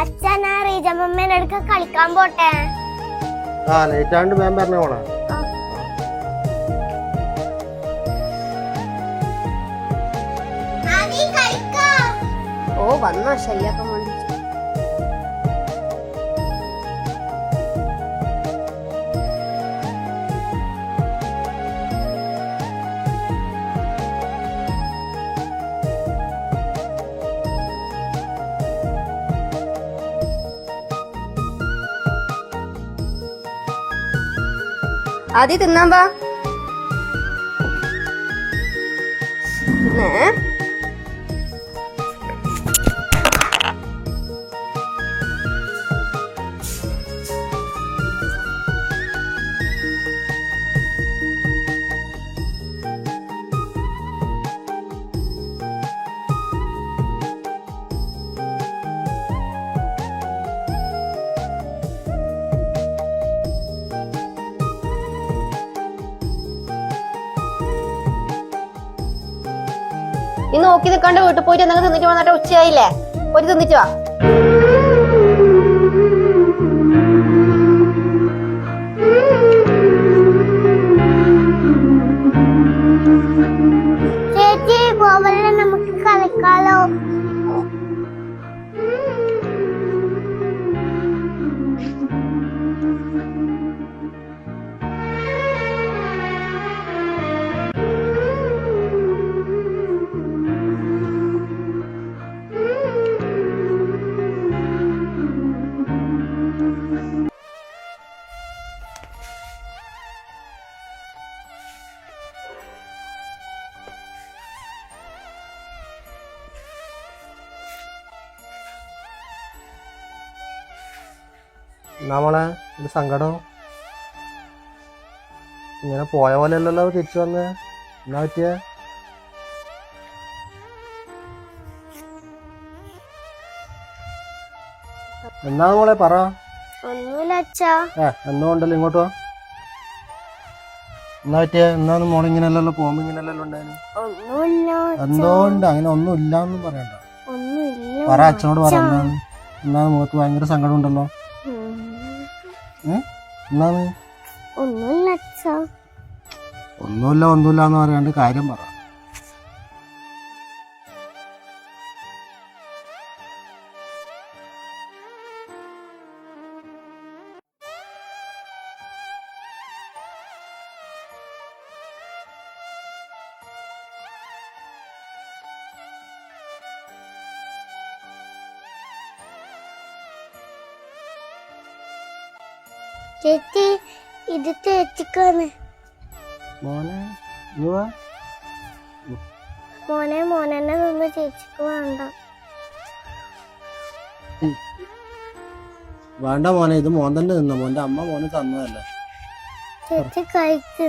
അച്ഛൻ റീജമ്മേനെ അടുക്ക കളിക്കാൻ പോട്ടെ. ആ ലേറ്റ് ആണ്ട് മാം പറഞ്ഞ പോണ. ഓ വന്നോ ശല്യാക്കാൻ വേണ്ടി. ആദ്യം തിന്നാൻ വാ. നീ നോക്കി നിൽക്കാണ്ട് വീട്ടിൽ പോയിട്ട് എന്തെങ്കിലും തിന്നിട്ട് വന്നിട്ട് ഉച്ചയായില്ലേ, പോയിട്ട് തിന്നിട്ട് വാ. ചേച്ചി പോവല്ലേ, നമുക്ക് കളിക്കാലോ. നമ്മളെ ഒരു സങ്കടം ഇങ്ങനെ പോയ പോലെ അല്ലല്ലോ തിരിച്ചു വന്നേ. എന്നാ പറ്റിയ എന്നാ മോളെ പറ. ഒന്നുമില്ല അച്ഛാ. എന്നോ ഉണ്ടല്ലോ ഇങ്ങോട്ട് വാ. എന്നാ പറ്റിയ എന്നാന്ന് മോളെ ഇങ്ങനെയല്ലല്ലോ, പോകുമ്പോ ഇങ്ങനെയല്ലല്ലോ ഉണ്ടായിരുന്നു. ഒന്നുമില്ല. എന്തോ ഉണ്ട്, അങ്ങനെ ഒന്നും ഇല്ലാന്നും പറയണ്ട. ഒന്നുമില്ല. പറ അച്ഛനോട് പറ. എന്നാ മുഖത്ത് ഭയങ്കര സങ്കടം ഉണ്ടല്ലോ. എന്നാന്ന് ഒന്നുമില്ല അച്ഛാ. ഒന്നുമില്ല എന്ന് പറയാണ്ട് കാര്യം പറ. ചേച്ചി ഇത് ചേച്ചിക്കാണ്. മോനെ മോനെ നിന്ന് ചേച്ചിക്ക് വേണ്ട. വേണ്ട മോനെ, ഇത് മോൻ തന്നെ തിന്ന. മോന്റെ അമ്മ മോന് തന്നതല്ലേ. ചേച്ചി കഴിക്ക്.